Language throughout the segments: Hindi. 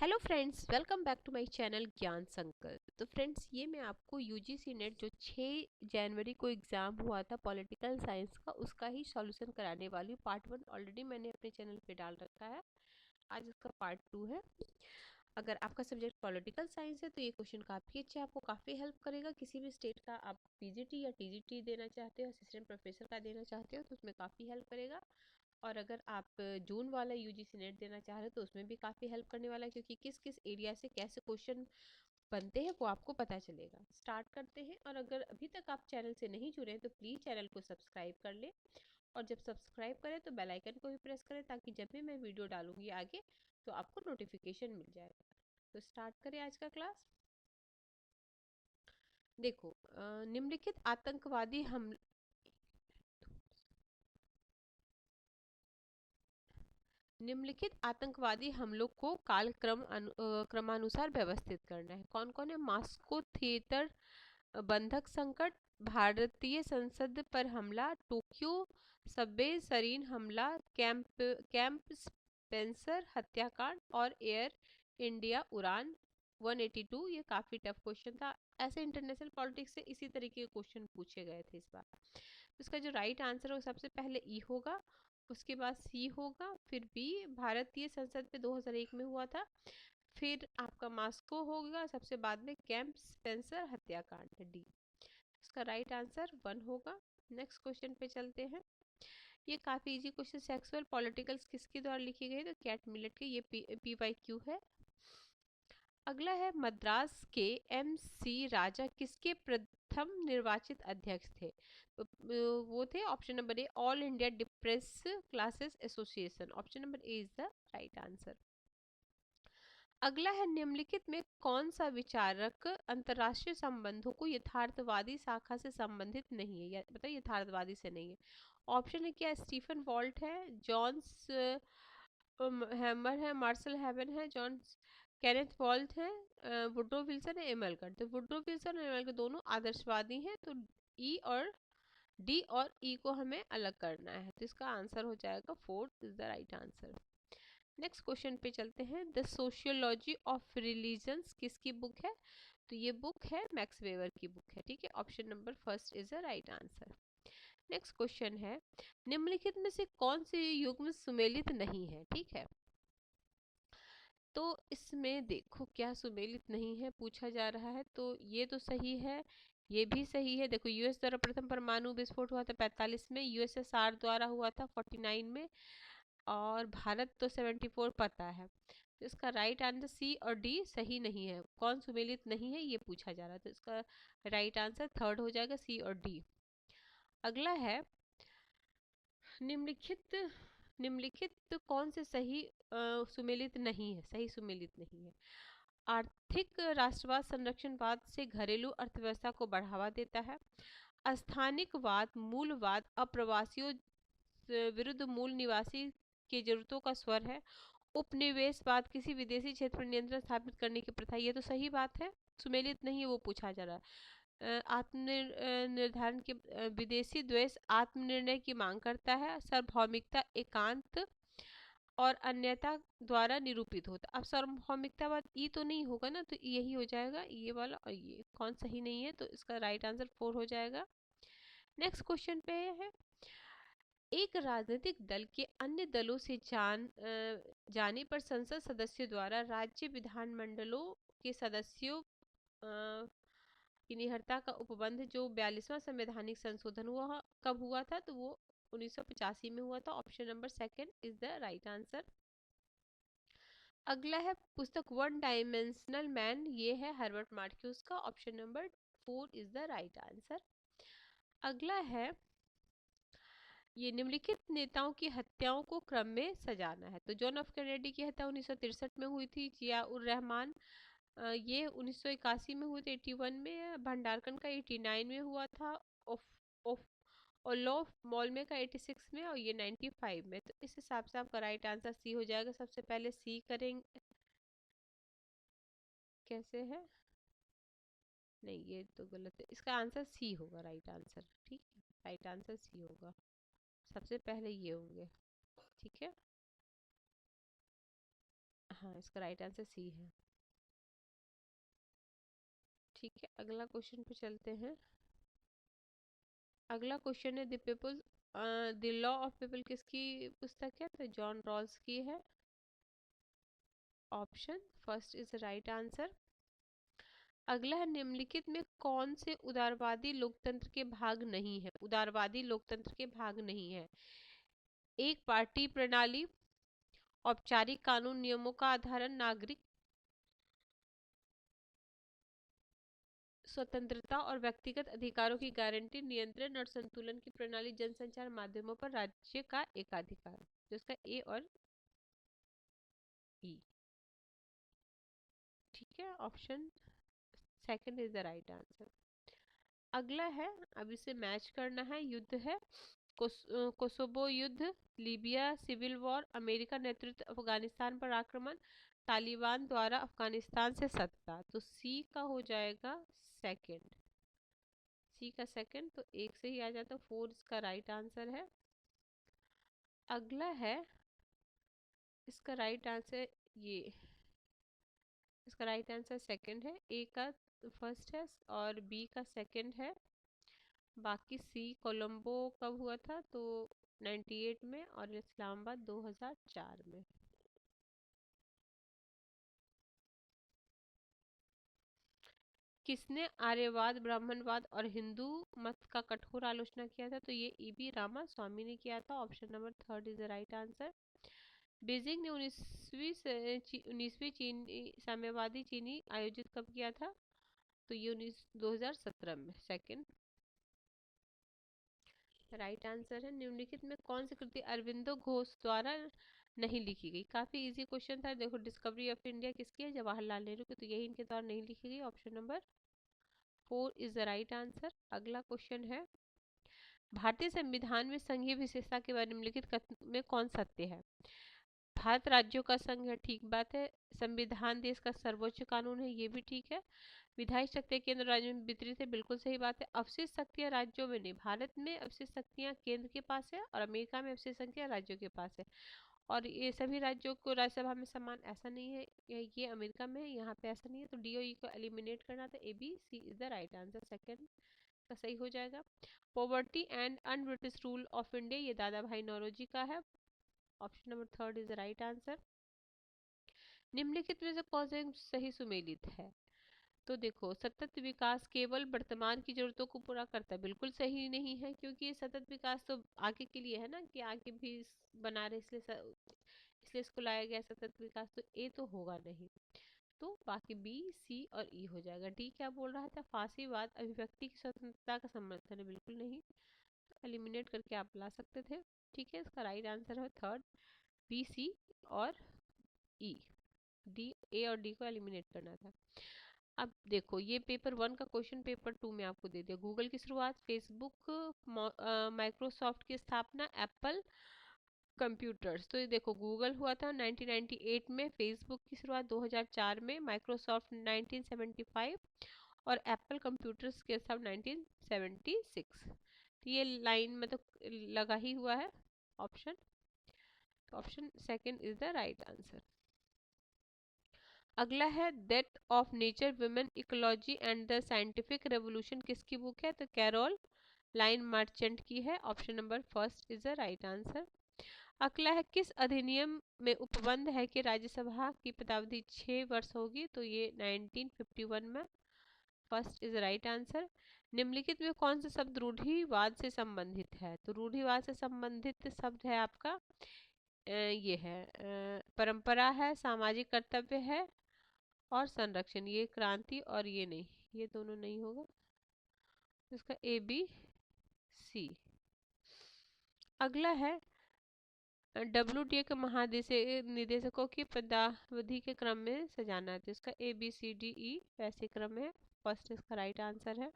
Hello friends, welcome back to my channel Gyan Sankalp. तो फ्रेंड्स, ये मैं आपको यूजीसी नेट जो 6 जनवरी को एग्ज़ाम हुआ था पॉलिटिकल साइंस का, उसका ही सॉल्यूशन कराने वाली हूँ। पार्ट 1 ऑलरेडी मैंने अपने चैनल पे डाल रखा है। आज इसका पार्ट 2 है। अगर आपका सब्जेक्ट पॉलिटिकल साइंस है तो ये क्वेश्चन काफ़ी अच्छा, आपको काफ़ी हेल्प करेगा। किसी भी स्टेट का आप पीजीटी या टीजीटी देना चाहते हो, असिस्टेंट प्रोफेसर का देना चाहते हो, तो उसमें काफ़ी हेल्प करेगा। और अगर आप जून वाला यूजीसी नेट देना चाह रहे हो तो उसमें भी काफ़ी हेल्प करने वाला है, क्योंकि किस किस एरिया से कैसे क्वेश्चन बनते हैं वो आपको पता चलेगा। स्टार्ट करते हैं। और अगर अभी तक आप चैनल से नहीं जुड़े हैं तो प्लीज़ चैनल को सब्सक्राइब कर लें, और जब सब्सक्राइब करें तो बेल आइकन को भी प्रेस करें, ताकि जब भी मैं वीडियो डालूंगी आगे तो आपको नोटिफिकेशन मिल जाएगा। तो स्टार्ट करें आज का क्लास। देखो, निम्नलिखित आतंकवादी हम निम्नलिखित आतंकवादी हमलों को क्रमानुसार व्यवस्थित करना है। कौन कौन है? मॉस्को थिएटर बंधक संकट, भारतीय संसद पर हमला, टोक्यो सबवे सरीन हमला, कैंप स्पेंसर हत्याकांड और एयर इंडिया उड़ान 182। ये काफी टफ क्वेश्चन था। ऐसे इंटरनेशनल पॉलिटिक्स से इसी तरीके के क्वेश्चन पूछे गए थे इस बार। इसका जो राइट आंसर है वो सबसे पहले ई होगा, उसके बाद सी होगा, फिर बी भारतीय संसद पे 2001 में हुआ था, फिर आपका मास्को होगा, सबसे बाद में कैंप स्पेंसर हत्याकांड है डी। इसका राइट आंसर 1 होगा। नेक्स्ट क्वेश्चन पे चलते हैं। ये काफी इजी क्वेश्चन, सेक्सुअल पॉलिटिकल्स किसके द्वारा लिखी गई? तो कैट मिलेट के, ये पीवाईक्यू है। अगला है, मद्रास के एमसी राजा किसके प्रथम निर्वाचित अध्यक्ष थे? तो वो थे option number A, all India depress classes association. Option number A is the right answer. अगला है, निम्नलिखित में कौन सा विचारक अंतरराष्ट्रीय संबंधों को यथार्थवादी शाखा से संबंधित नहीं है, या मतलब यथार्थवादी से नहीं है? ऑप्शन है क्या, स्टीफन वॉल्ट है, जॉन्स हैमर है, मार्शल हेवन है, जॉन केनेथ वॉल्ट है, वुड्रो विल्सन है, एमएलकर। तो वुड्रो विल्सन और एमएलकर दोनों आदर्शवादी हैं, तो ई और डी और ई को हमें अलग करना है, तो इसका आंसर हो जाएगा 4 is the right answer. Next question पे चलते हैं। द सोशियोलॉजी ऑफ रिलीजन्स किसकी बुक है? तो ये बुक है मैक्स वेबर की बुक है, ठीक है। Option number first is the right answer. Next question है, निम्नलिखित में से कौन से युग्म सुमेलित नहीं है? ठीक है, तो इसमें देखो क्या सुमेलित नहीं है पूछा जा रहा है, तो ये तो सही है, ये भी सही है। देखो, यूएस द्वारा प्रथम परमाणु विस्फोट हुआ था 45 में, यूएसएसआर द्वारा हुआ था 49 में, और भारत तो 74 पता है। तो इसका राइट आंसर सी और डी सही नहीं है। कौन सुमेलित नहीं है ये पूछा जा रहा है, तो इसका राइट आंसर थर्ड हो जाएगा, सी और डी। अगला है, निम्नलिखित निम्नलिखित कौन से सही सुमेलित नहीं है, सही सुमेलित नहीं है? आर्थिक राष्ट्रवाद संरक्षणवाद से घरेलू अर्थव्यवस्था को बढ़ावा देता है, स्थानिकवाद मूलवाद अप्रवासियों विरुद्ध मूल निवासी की जरूरतों का स्वर है, उपनिवेशवाद किसी विदेशी क्षेत्र पर नियंत्रण स्थापित करने की प्रथा। ये तो सही बात है, सुमेलित नहीं है वो पूछा जा रहा है। निर्धारण के विदेशी द्वेष आत्मनिर्णय की मांग करता है, सार्वभौमिकता एकांत और अन्यता द्वारा निरूपित होता। अब सार्वभौमिकतावाद ई तो नहीं होगा ना, तो यही हो जाएगा, ये वाला। और ये कौन सही नहीं है, तो इसका राइट आंसर 4 हो जाएगा। नेक्स्ट क्वेश्चन पे है, एक राजनीतिक दल के अन्य दलों से जाने पर संसद सदस्यों द्वारा राज्य विधानमंडलों के सदस्यों की निहरता का उपबंध, जो 42वां संवैधानिक संशोधन हुआ, कब हुआ था? तो वो 1985 में हुआ था। Option number second is the right answer. अगला है, पुस्तक वन डायमेंशनल मैन, ये है हर्बर्ट मार्क्यूस का। Option number 4 is the right answer. अगला है, ये निम्नलिखित नेताओं की हत्याओं को क्रम में सजाना है। तो जॉन एफ कैनेडी की हत्या 1963 में हुई थी, जिया उर रहमान ये 1981 में हुए थे, 81 में, भंडारकर का 89 में हुआ था, ऑफ ऑफ ओलोफ मॉलमे का 86 में, और ये 95 में। तो इस हिसाब से आपका राइट आंसर सी हो जाएगा। सबसे पहले सी करेंगे, कैसे है? नहीं, ये तो गलत है, इसका आंसर सी होगा राइट आंसर, ठीक है। राइट आंसर सी होगा, सबसे पहले ये होंगे, ठीक है। हाँ, इसका राइट आंसर सी है। ठीक है, अगला क्वेश्चन पे चलते हैं। अगला क्वेश्चन है the people the law of people किसकी पुस्तक है? तो जॉन रॉल्स की है। Option first is right answer. अगला है निम्नलिखित में कौन से उदारवादी लोकतंत्र के भाग नहीं है? उदारवादी लोकतंत्र के भाग नहीं है। एक, पार्टी प्रणाली, औपचारिक कानून नियमों का आधारण, नागरिक स्वतंत्रता और व्यक्तिगत अधिकारों की गारंटी, नियंत्रण और संतुलन की प्रणाली, जनसंचार माध्यमों पर राज्य का एकाधिकार। जिसका ए और ई। ठीक है, option second is the right answer. अगला है, अब इसे मैच करना है। युद्ध है कोसोवो युद्ध, लीबिया सिविल वॉर, अमेरिका नेतृत्व अफगानिस्तान पर आक्रमण, तालिबान द्वारा अफगानिस्तान से सत्ता। तो सी का हो जाएगा सेकंड। सी का सेकंड, तो एक से ही आ जाता। फोर इसका राइट आंसर है। अगला है, इसका राइट आंसर ये, इसका राइट आंसर सेकंड है। ए का फर्स्ट है और बी का सेकंड है। बाकी सी, कोलंबो कब हुआ था? तो 98 में, और इस्लामाबाद 2004 में। किसने आर्यवाद, ब्राह्मणवाद और हिंदू मत का कठोर आलोचना किया था? तो ये ईबी रामा स्वामी ने किया था। Option number third is the right answer. Beijing ने 19वीं चीनी साम्यवादी चीनी आयोजित कब किया था? तो ये 2017 में। सेकंड राइट आंसर है। निम्नलिखित में कौन सी कृति अरविंदो घोष द्वारा नहीं लिखी गई? काफी इजी क्वेश्चन था। देखो, डिस्कवरी ऑफ इंडिया किसकी है? जवाहरलाल नेहरू की। तो यही इनके द्वारा नहीं लिखी गई। Option number four is the right answer. अगला क्वेश्चन है, भारतीय संविधान में संघीय विशेषता के बारे में निम्नलिखित कथन में कौन सत्य है? भारत राज्यों का संघ है, ठीक बात है। संविधान देश का सर्वोच्च कानून है, ये भी ठीक है। विधायी शक्ति केंद्र राज्यों में वितरित है, बिल्कुल सही बात है। अवशिष्ट शक्तियां राज्यों में नहीं, भारत में अवशिष्ट शक्तियां केंद्र के पास है और अमेरिका में अवशिष्ट शक्तियां राज्यों के पास है। और ये सभी राज्यों को राज्यसभा में समान ऐसा नहीं है, ये अमेरिका में है, यहाँ पे ऐसा नहीं है। तो डी और ई को एलिमिनेट करना था। A B C is the right answer. Second का सही हो जाएगा। Poverty and un British rule of India, ये दादा भाई नौरोजी का है। Option number third is the right answer. निम्नलिखित में से कौन से सही सुमेलित है? तो देखो, सतत विकास केवल वर्तमान की जरूरतों को पूरा करता है, बिल्कुल सही नहीं है। क्योंकि ये सतत विकास तो आगे के लिए है ना, कि आगे भी बना रहे, इसलिए इसको लाया गया सतत विकास। तो ए तो होगा नहीं। तो बाकी बी, सी और ई हो जाएगा। डी क्या बोल रहा था? फांसीवाद अभिव्यक्ति की स्वतंत्रता का समर्थन है, बिल्कुल नहीं। तो एलिमिनेट करके आप ला सकते थे। ठीक है, इसका राइट आंसर है थर्ड, बी, सी और ई। डी, ए और डी को एलिमिनेट करना था। अब देखो, ये पेपर वन का क्वेश्चन पेपर टू में आपको दे दिया। गूगल की शुरुआत, फेसबुक, माइक्रोसॉफ्ट की स्थापना, एप्पल कंप्यूटर्स। तो ये देखो, गूगल हुआ था 1998 में, फेसबुक की शुरुआत 2004 में, माइक्रोसॉफ्ट 1975 और एप्पल कंप्यूटर्स के सब 1976। तो ये लाइन मतलब लगा ही हुआ है option. Option second is the right answer. अगला है death of nature, women, ecology and the scientific revolution किसकी बुक है? तो कैरोल लाइन मर्चेंट की है। Option number first is the right answer. अगला है, किस अधिनियम में उपबंध है कि राज्यसभा की पदावधि 6 वर्ष होगी? तो ये 1951 में। First is right answer. निम्नलिखित में कौन सा शब्द रूढ़िवाद से संबंधित है? तो रूढ़िवाद से संबंधित शब्द है आपका ये है परंपरा है, सामाजिक कर्तव्य है और संरक्षण। ये क्रांति और ये नहीं, ये दोनों नहीं होगा। इसका ए बी सी। अगला है, डब्ल्यूटीए के निदेशकों की पदावधि के क्रम में सजाना है। तो इसका ए बी सी डी ई वैसे क्रम है। फर्स्ट इसका राइट आंसर है।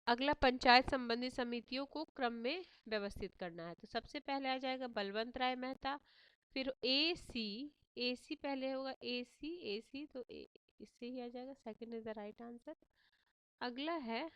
अगला, पंचायत संबंधी समितियों को क्रम में व्यवस्थित करना है। तो सबसे पहले आ जाएगा बलवंत राय मेहता, फिर ए सी पहले होगा, ए सी तो इससे ही आ जाएगा। Second is the right answer. अगला है,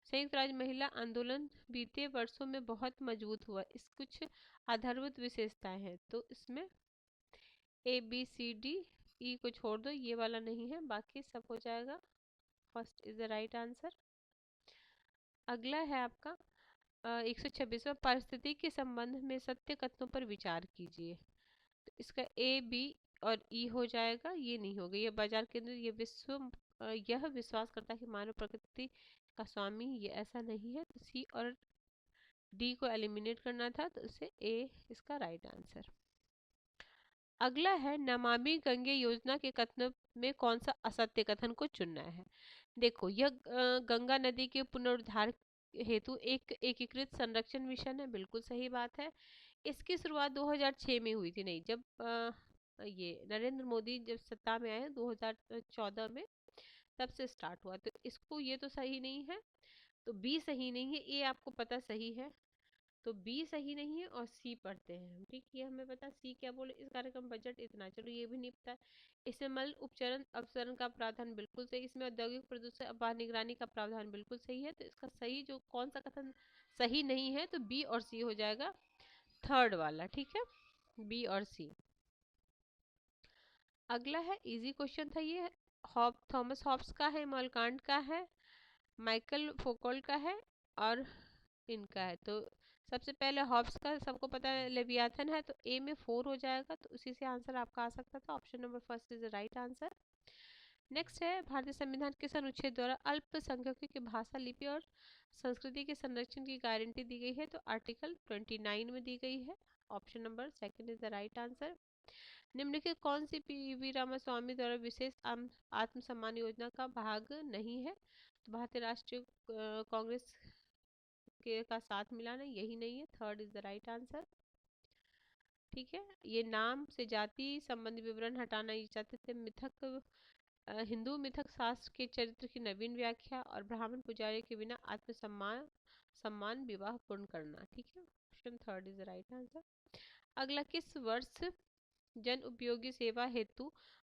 संयुक्त राज्य महिला आंदोलन बीते वर्षों में बहुत मजबूत हुआ, इस कुछ आधारभूत विशेषताएं हैं। तो इसमें ABCDE को छोड़ दो, ये वाला नहीं है, बाकी सब हो जाएगा। First is the right answer. अगला है आपका 126वां, परिस्थिति के संबंध में सत्य कथनों पर विचार कीजिए। तो इसका A, B और E हो जाएगा, ये नहीं होगा। ये बाजार केंद्र, यह विश्वास करता है कि मानव प्रकृति का स्वामी, ये ऐसा नहीं है। तो C और D को एलिमिनेट करना था, तो इसे A इसका राइट आंसर। अगला है नमामि गंगे योजना के कथन में कौन सा असत्य कथन को चुनना है। देखो, यह गंगा नदी के पुनरुद्धार हेतु एक एकीकृत संरक्षण मिशन है, बिल्कुल सही बात है। इसकी शुरुआत 2006 में हुई थी, नहीं, जब ये नरेंद्र मोदी जब सत्ता में आए 2014 में, तब से स्टार्ट हुआ। तो इसको, ये तो सही नहीं है, तो बी सही नहीं है। ए आपको पता सही है, तो बी सही नहीं है, और सी पढ़ते हैं हम, ठीक। ये हमें पता, सी क्या बोले, इस कार्यक्रम बजट इतना, चलो ये भी नहीं पता। इसमें मल उपचरण अपसरण का प्रावधान बिल्कुल सही। इसमें औद्योगिक प्रदूषण अपार निगरानी का प्रावधान बिल्कुल सही है। तो इसका सही जो कौन सा कथन सही नहीं है, तो बी और सी हो जाएगा, थर्ड वाला, ठीक है, बी और सी। अगला है, इजी क्वेश्चन था ये, थॉमस हॉब्स का है, इमैनुअल का है, माइकल फोकोल्ट का है, और इनका है। तो सबसे पहले हॉब्स का सबको पता है, लेवियाथन है, तो ए में 4 हो जाएगा। तो उसी से आंसर आपका आ सकता था, option number first is the right answer. Next है, भारतीय संविधान किस अनुच्छेद द्वारा अल्पसंख्यकों की भाषा, लिपि और संस्कृति के संरक्षण की गारंटी दी गई है। तो आर्टिकल 29 में दी गई है, option number second is the right answer. निम्नलिखित कौन सी पीवी रामास्वामी द्वारा विशेष आत्मसम्मान योजना का भाग नहीं है। तो भारतीय राष्ट्रीय कांग्रेस के का साथ मिलाना, यही नहीं है, third is the right answer, ठीक है। ये नाम से जाति संबंधी विवरण हटाना ये चाहते थे। हिंदू मिथक शास्त्र के चरित्र की नवीन व्याख्या, और ब्राह्मण पुजारी के बिना आत्मसम्मान सम्मान विवाह पूर्ण करना, ठीक है, option third is the right answer. अगला, किस वर्ष जन उपयोगी सेवा हेतु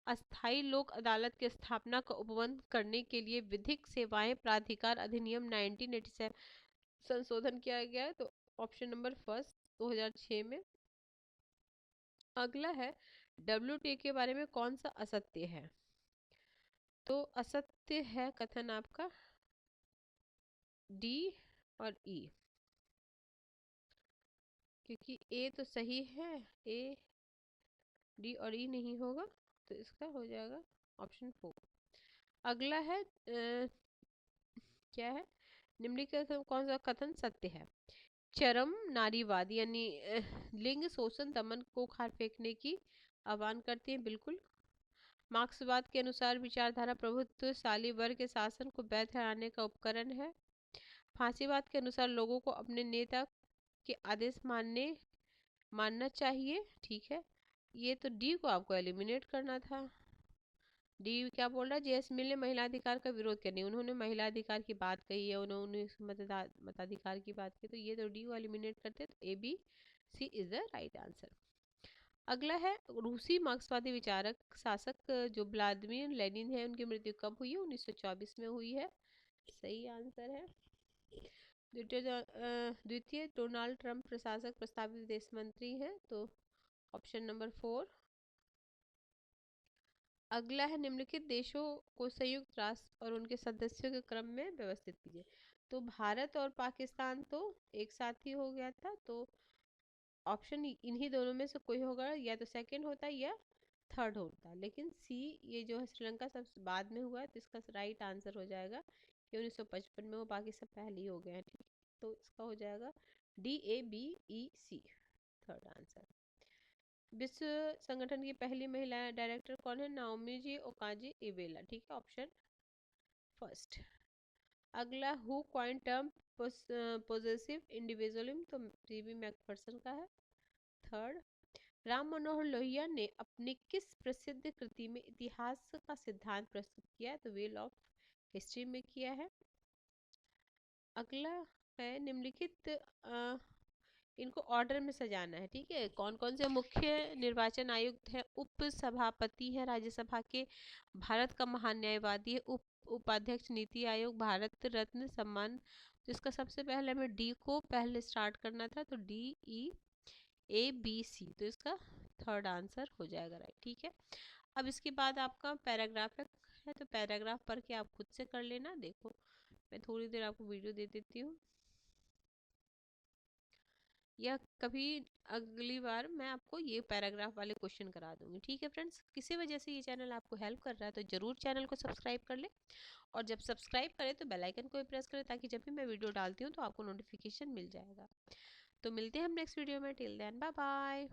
अस्थाई लोक अदालत की स्थापना का उपबंध करने के लिए विधिक सेवाएं प्राधिकार अधिनियम 1987 संशोधन किया गया है। तो ऑप्शन नंबर फर्स्ट 2006 में। अगला है, WTO के बारे में कौन सा असत्य है। तो असत्य है कथन आपका डी और ई, क्योंकि ए तो सही है, ए, डी और ई नहीं होगा, तो इसका हो जाएगा ऑप्शन 4। अगला है क्या है, निम्नलिखित कौन सा कथन सत्य है। चरम नारीवाद यानी लिंग शोषण दमन को खार फेंकने की आह्वान करती है, बिल्कुल। मार्क्सवाद के अनुसार विचारधारा प्रभुत्वशाली वर्ग के शासन को वैध ठहराने का उपकरण है। फांसीवाद के अनुसार लोगों को अपने नेता के आदेश मानना चाहिए, ठीक है। ये तो डी को आपको एलिमिनेट करना था। डी क्या बोल रहा है, जेएस मिल ने महिला अधिकार का विरोध किया, नहीं, उन्होंने महिला अधिकार की बात कही है, उन्होंने मताधिकार की बात की, तो ये तो डी को एलिमिनेट करते, तो A B C is the right answer. अगला है, रूसी मार्क्सवादी विचारक शासक जो व्लादिमीर लेनिन है, उनकी मृत्यु कब हुई है। 1924 में हुई है, सही आंसर है। द्वितीय डोनाल्ड ट्रंप प्रशासक प्रस्तावित विदेश मंत्री हैं, तो ऑप्शन नंबर 4। अगला है, निम्नलिखित देशों को संयुक्त राष्ट्र और उनके सदस्यों के क्रम में व्यवस्थित कीजिए। तो भारत और पाकिस्तान तो एक साथ ही हो गया था, तो ऑप्शन इन्हीं दोनों में से कोई होगा, या तो सेकंड होता है या थर्ड होता है, लेकिन सी ये जो है श्रीलंका सब बाद में हुआ है, तो इसका राइट आंसर हो जाएगा कि 1955 में, वो बाकी सब पहले ही हो गए हैं, ठीक। तो इसका हो जाएगा DABEC, थर्ड आंसर। विश्व संगठन की पहली महिला डायरेक्टर कौन है, नाओमी ओकाजी इवेला, ठीक है, ऑप्शन फर्स्ट। अगला, who coin term possessive individualism, तो जीबी मैकफर्सन का है, थर्ड। राम मनोहर लोहिया ने अपनी किस प्रसिद्ध कृति में इतिहास का सिद्धांत प्रस्तुत किया है, तो व्हील ऑफ हिस्ट्री में किया है। अगला है, निम्नलिखित इनको ऑर्डर में सजाना है, ठीक है। कौन कौन से मुख्य निर्वाचन आयुक्त है, उप सभापति है राज्यसभा के, भारत का महान न्यायवादी है, उपाध्यक्ष नीति आयोग, भारत रत्न सम्मान। तो इसका सबसे पहले हमें डी को पहले स्टार्ट करना था, तो DEABC, तो इसका थर्ड आंसर हो जाएगा राइट। ठीक है, अब इसके बाद आपका पैराग्राफ है, तो पैराग्राफ पढ़ के आप खुद से कर लेना। देखो मैं थोड़ी देर आपको वीडियो दे देती हूँ, या कभी अगली बार मैं आपको ये पैराग्राफ वाले क्वेश्चन करा दूंगी। ठीक है फ्रेंड्स, किसी वजह से ये चैनल आपको हेल्प कर रहा है तो जरूर चैनल को सब्सक्राइब कर ले, और जब सब्सक्राइब करें तो बेल आइकन को भी प्रेस करें, ताकि जब भी मैं वीडियो डालती हूँ तो आपको नोटिफिकेशन मिल जाएगा। तो मिलते हैं हम नेक्स्ट वीडियो में, टिल देन बाय बाय।